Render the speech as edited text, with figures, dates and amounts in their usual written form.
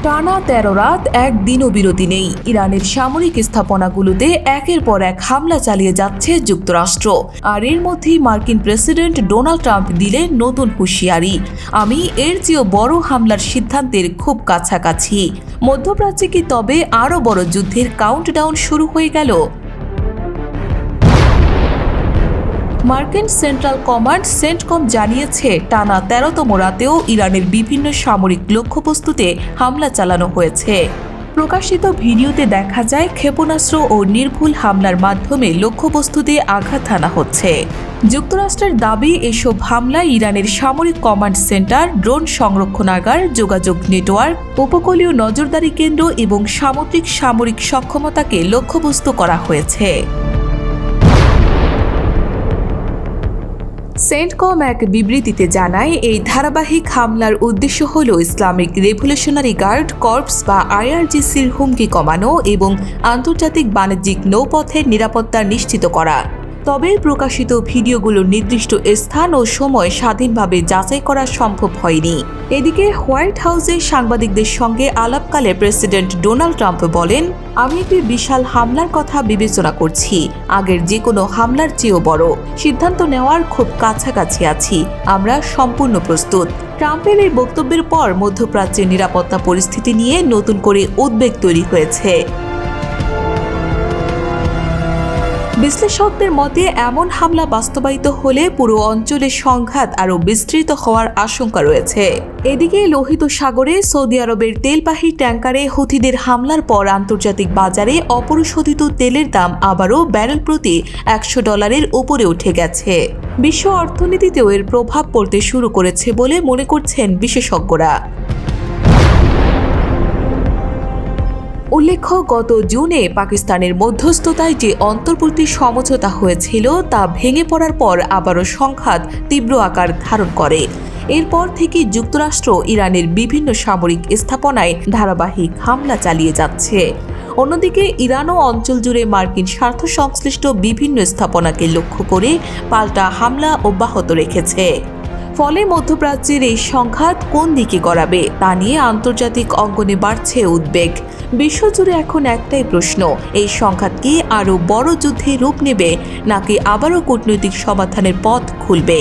টানা ১৩ রাত একদিনও বিরতি নেই। ইরানের সামরিক স্থাপনাগুলোতে একের পর এক হামলা চালিয়ে যাচ্ছে যুক্তরাষ্ট্র। আর এর মধ্যেই মার্কিন প্রেসিডেন্ট ডোনাল্ড ট্রাম্প দিলেন নতুন হুঁশিয়ারি। আমি এর চেয়েও বড় হামলার সিদ্ধান্তের খুব কাছাকাছি। মধ্যপ্রাচ্যে কি তবে আরও বড় যুদ্ধের কাউন্টডাউন শুরু হয়ে গেল? মার্কিন সেন্ট্রাল কমান্ড সেন্টকম জানিয়েছে, টানা ১৩তম রাতেও ইরানের বিভিন্ন সামরিক লক্ষ্যবস্তুতে হামলা চালানো হয়েছে। প্রকাশিত ভিডিওতে দেখা যায় ক্ষেপণাস্ত্র ও নির্ভুল হামলার মাধ্যমে লক্ষ্যবস্তুতে আঘাত হানা হচ্ছে। যুক্তরাষ্ট্রের দাবি, এসব হামলায় ইরানের সামরিক কমান্ড সেন্টার, ড্রোন সংরক্ষণাগার, যোগাযোগ নেটওয়ার্ক, উপকূলীয় নজরদারি কেন্দ্র এবং সামুদ্রিক সামরিক সক্ষমতাকে লক্ষ্যবস্তু করা হয়েছে। সেন্টকম এক বিবৃতিতে জানায়, এই ধারাবাহিক হামলার উদ্দেশ্য হল ইসলামিক রেভলিউশনারি গার্ড কর্পস বা আইআরজিসির হুমকি কমানো এবং আন্তর্জাতিক বাণিজ্যিক নৌপথের নিরাপত্তা নিশ্চিত করা। তবে প্রকাশিত ভিডিওগুলোর নির্দিষ্ট স্থান ও সময় স্বাধীনভাবে যাচাই করা সম্ভব হয়নি। এদিকে হোয়াইট হাউসে সাংবাদিকদের সঙ্গে আলাপকালে প্রেসিডেন্ট ডোনাল্ড ট্রাম্প বলেন, আমি একটি বিশাল হামলার কথা বিবেচনা করছি, আগের যে কোনো হামলার চেয়েও বড়। সিদ্ধান্ত নেওয়ার খুব কাছাকাছি আছি, আমরা সম্পূর্ণ প্রস্তুত। ট্রাম্পের এই বক্তব্যের পর মধ্যপ্রাচ্যের নিরাপত্তা পরিস্থিতি নিয়ে নতুন করে উদ্বেগ তৈরি হয়েছে। বিশ্লেষকদের মতে, এমন হামলা বাস্তবায়িত হলে পুরো অঞ্চলের সংঘাত আরও বিস্তৃত হওয়ার আশঙ্কা রয়েছে। এদিকে লোহিত সাগরে সৌদি আরবের তেলবাহী ট্যাঙ্কারে হুথিদের হামলার পর আন্তর্জাতিক বাজারে অপরিশোধিত তেলের দাম আবারও ব্যারেল প্রতি $100 উপরে উঠে গেছে। বিশ্ব অর্থনীতিতেও এর প্রভাব পড়তে শুরু করেছে বলে মনে করছেন বিশেষজ্ঞরা। উল্লেখ্য, গত জুনে পাকিস্তানের মধ্যস্থতায় যে অন্তর্বর্তী সমঝোতা হয়েছিল তা ভেঙে পড়ার পর আবারও সংঘাত তীব্র আকার ধারণ করে। এরপর থেকে যুক্তরাষ্ট্র ইরানের বিভিন্ন সামরিক স্থাপনায় ধারাবাহিক হামলা চালিয়ে যাচ্ছে। অন্যদিকে ইরানও অঞ্চল জুড়ে মার্কিন স্বার্থ সংশ্লিষ্ট বিভিন্ন স্থাপনাকে লক্ষ্য করে পাল্টা হামলা অব্যাহত রেখেছে। ফলে মধ্যপ্রাচ্যের এই সংঘাত কোন দিকে গড়াবে তা নিয়ে আন্তর্জাতিক অঙ্গনে বাড়ছে উদ্বেগ। বিশ্বজুড়ে এখন একটাই প্রশ্ন, এই সংঘাত কি আরও বড় যুদ্ধে রূপ নেবে নাকি আবারও কূটনৈতিক সমাধানের পথ খুলবে?